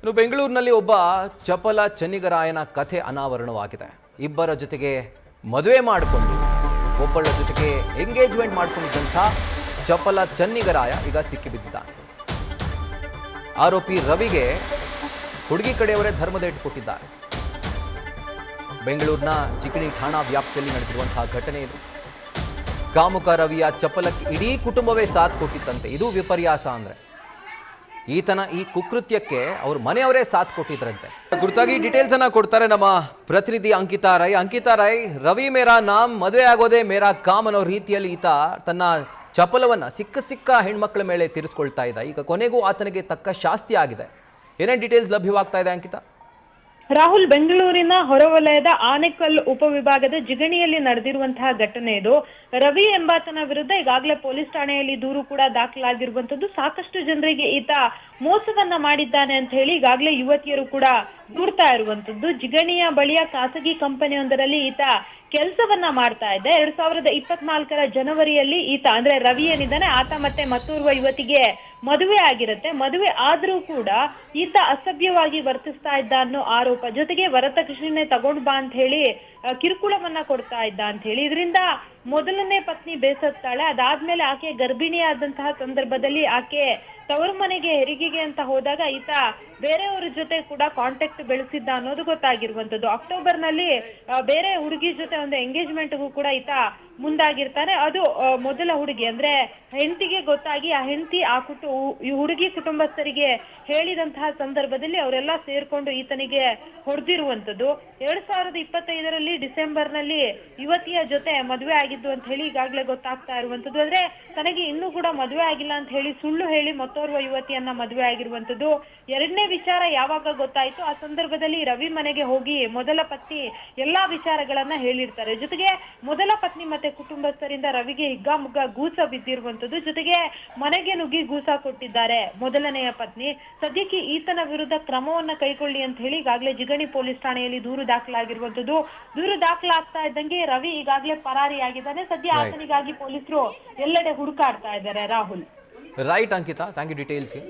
ಇನ್ನು ಬೆಂಗಳೂರಿನಲ್ಲಿ ಒಬ್ಬ ಚಪಲ ಚೆನ್ನಿಗರಾಯನ ಕಥೆ ಅನಾವರಣವಾಗಿದೆ. ಇಬ್ಬರ ಜೊತೆಗೆ ಮದುವೆ ಮಾಡಿಕೊಂಡು ಒಬ್ಬಳ ಜೊತೆಗೆ ಎಂಗೇಜ್ಮೆಂಟ್ ಮಾಡಿಕೊಂಡಿದ್ದಂಥ ಚಪಲ ಚೆನ್ನಿಗರಾಯ ಈಗ ಸಿಕ್ಕಿಬಿದ್ದಿದ್ದಾನೆ. ಆರೋಪಿ ರವಿಗೆ ಹುಡುಗಿ ಕಡೆಯವರೇ ಧರ್ಮದೇಟು ಕೊಟ್ಟಿದ್ದಾರೆ. ಬೆಂಗಳೂರಿನ ಚಿಕಣಿ ಠಾಣಾ ವ್ಯಾಪ್ತಿಯಲ್ಲಿ ನಡೆದಿರುವಂತಹ ಘಟನೆ ಇದು. ಕಾಮುಕ ರವಿಯ ಚಪಲಕ್ಕೆ ಇಡೀ ಕುಟುಂಬವೇ ಸಾಥ್ ಕೊಟ್ಟಿತ್ತಂತೆ. ಇದು ವಿಪರ್ಯಾಸ ಅಂದ್ರೆ ಈತನ ಈ ಕುಕೃತ್ಯಕ್ಕೆ ಅವ್ರ ಮನೆಯವರೇ ಸಾಥ್ ಕೊಟ್ಟಿದ್ರಂತೆ. ಗುರುತಾಗಿ ಡೀಟೇಲ್ಸ್ ಅನ್ನ ಕೊಡ್ತಾರೆ ನಮ್ಮ ಪ್ರತಿನಿಧಿ ಅಂಕಿತಾ ರೈ. ಅಂಕಿತಾ ರೈ, ರವಿ ಮೇರಾ ನಾಮ್, ಮದುವೆ ಆಗೋದೇ ಮೇರಾ ಕಾಮ್ ಅನ್ನೋ ರೀತಿಯಲ್ಲಿ ಈತ ತನ್ನ ಚಪಲವನ್ನ ಸಿಕ್ಕ ಹೆಣ್ಮಕ್ಳ ಮೇಲೆ ತೀರಿಸ್ಕೊಳ್ತಾ ಇದ್ದ. ಈಗ ಕೊನೆಗೂ ಆತನಿಗೆ ತಕ್ಕ ಶಾಸ್ತಿ ಆಗಿದೆ. ಏನೇನು ಡೀಟೇಲ್ಸ್ ಲಭ್ಯವಾಗ್ತಾ ಇದೆ ಅಂಕಿತಾ? ರಾಹುಲ್, ಬೆಂಗಳೂರಿನ ಹೊರವಲಯದ ಆನೆಕಲ್ ಉಪವಿಭಾಗದ ಜಿಗಣಿಯಲ್ಲಿ ನಡೆದಿರುವಂತಹ ಘಟನೆ ಇದು. ರವಿ ಎಂಬಾತನ ವಿರುದ್ಧ ಈಗಾಗಲೇ ಪೊಲೀಸ್ ಠಾಣೆಯಲ್ಲಿ ದೂರು ಕೂಡ ದಾಖಲಾಗಿರುವಂತದ್ದು. ಸಾಕಷ್ಟು ಜನರಿಗೆ ಈತ ಮೋಸವನ್ನ ಮಾಡಿದ್ದಾನೆ ಅಂತ ಹೇಳಿ ಈಗಾಗಲೇ ಯುವತಿಯರು ಕೂಡ ದೂರ್ತಾ ಇರುವಂತದ್ದು. ಜಿಗಣಿಯ ಬಳಿಯ ಖಾಸಗಿ ಕಂಪನಿಯೊಂದರಲ್ಲಿ ಈತ ಕೆಲಸವನ್ನ ಮಾಡ್ತಾ ಇದ್ದ. 2024ರ ಜನವರಿಯಲ್ಲಿ ಈತ ಅಂದ್ರೆ ರವಿ ಏನಿದ್ದಾನೆ ಆತ ಮತ್ತೆ ಮತ್ತೋರ್ವ ಯುವತಿಗೆ ಮದುವೆ ಆಗಿರುತ್ತೆ. ಮದುವೆ ಆದ್ರೂ ಕೂಡ ಈತ ಅಸಭ್ಯವಾಗಿ ವರ್ತಿಸ್ತಾ ಇದ್ದ ಅನ್ನೋ ಆರೋಪ, ಜೊತೆಗೆ ವರದಕ್ಷಿಣೆ ತಗೊಂಡ್ ಬಾ ಅಂತ ಹೇಳಿ ಕಿರುಕುಳವನ್ನ ಕೊಡ್ತಾ ಇದ್ದ ಅಂತ ಹೇಳಿ ಇದರಿಂದ ಮೊದಲನೇ ಪತ್ನಿ ಬೇಸತ್ತಾಳೆ. ಅದಾದ್ಮೇಲೆ ಆಕೆ ಗರ್ಭಿಣಿಯಾದಂತಹ ಸಂದರ್ಭದಲ್ಲಿ ಆಕೆ ತವರು ಮನೆಗೆ ಹೆರಿಗೆಗೆ ಅಂತ ಹೋದಾಗ ಈತ ಬೇರೆಯವ್ರ ಜೊತೆ ಕೂಡ ಕಾಂಟ್ಯಾಕ್ಟ್ ಬೆಳೆಸಿದ್ದ ಅನ್ನೋದು ಗೊತ್ತಾಗಿರುವಂತದ್ದು. ಅಕ್ಟೋಬರ್ ನಲ್ಲಿ ಬೇರೆ ಹುಡುಗಿ ಜೊತೆ ಒಂದು ಎಂಗೇಜ್ಮೆಂಟ್ಗೂ ಕೂಡ ಈತ ಮುಂದಾಗಿರ್ತಾನೆ. ಅದು ಮೊದಲ ಹುಡುಗಿ ಅಂದ್ರೆ ಹೆಂಡತಿಗೆ ಗೊತ್ತಾಗಿ ಆ ಹೆಂಡತಿ ಈ ಹುಡುಗಿ ಕುಟುಂಬಸ್ಥರಿಗೆ ಹೇಳಿದಂತಹ ಸಂದರ್ಭದಲ್ಲಿ ಅವರೆಲ್ಲ ಸೇರ್ಕೊಂಡು ಈತನಿಗೆ ಹೊಡೆದಿರುವಂತದ್ದು. 2025ರಲ್ಲಿ ಡಿಸೆಂಬರ್ ನಲ್ಲಿ ಯುವತಿಯ ಜೊತೆ ಮದುವೆ ಆಗಿದ್ದು ಅಂತ ಹೇಳಿ ಈಗಾಗಲೇ ಗೊತ್ತಾಗ್ತಾ ಇರುವಂತದ್ದು. ಅಂದ್ರೆ ತನಗೆ ಇನ್ನೂ ಕೂಡ ಮದುವೆ ಆಗಿಲ್ಲ ಅಂತ ಹೇಳಿ ಸುಳ್ಳು ಹೇಳಿ ಮತ್ತೋರ್ವ ಯುವತಿಯನ್ನ ಮದುವೆ ಆಗಿರುವಂತದ್ದು. ಎರಡನೇ ವಿಚಾರ ಯಾವಾಗ ಗೊತ್ತಾಯ್ತು ಆ ಸಂದರ್ಭದಲ್ಲಿ ರವಿ ಮನೆಗೆ ಹೋಗಿ ಮೊದಲ ಪತ್ನಿ ಎಲ್ಲಾ ವಿಚಾರಗಳನ್ನ ಹೇಳಿರ್ತಾರೆ. ಜೊತೆಗೆ ಮೊದಲ ಪತ್ನಿ ಮತ್ತೆ ಕುಟುಂಬಸ್ಥರಿಂದ ರವಿಗೆ ಹಿಗ್ಗಾಮುಗ್ಗ ಗೂಸ ಬಿದ್ದಿರುವಂತದ್ದು. ಜೊತೆಗೆ ಮನೆಗೆ ನುಗ್ಗಿ ಗೂಸ ಕೊಟ್ಟಿದ್ದಾರೆ ಮೊದಲನೆಯ ಪತ್ನಿ. ಸದ್ಯಕ್ಕೆ ಈತನ ವಿರುದ್ಧ ಕ್ರಮವನ್ನ ಕೈಗೊಳ್ಳಿ ಅಂತ ಹೇಳಿ ಈಗಾಗಲೇ ಜಿಗಣಿ ಪೊಲೀಸ್ ಠಾಣೆಯಲ್ಲಿ ದೂರು ದಾಖಲಾಗಿರುವಂತದ್ದು. ದೂರು ದಾಖಲಾಗ್ತಾ ಇದ್ದಂಗೆ ರವಿ ಈಗಾಗಲೇ ಪರಾರಿಯಾಗಿದ್ದಾನೆ. ಸದ್ಯ ಆತನಿಗಾಗಿ ಪೊಲೀಸರು ಎಲ್ಲೆಡೆ ಹುಡುಕಾಡ್ತಾ ಇದ್ದಾರೆ. Rahul. Right Ankita, thank you ಡೀಟೇಲ್ಸ್ಗೆ.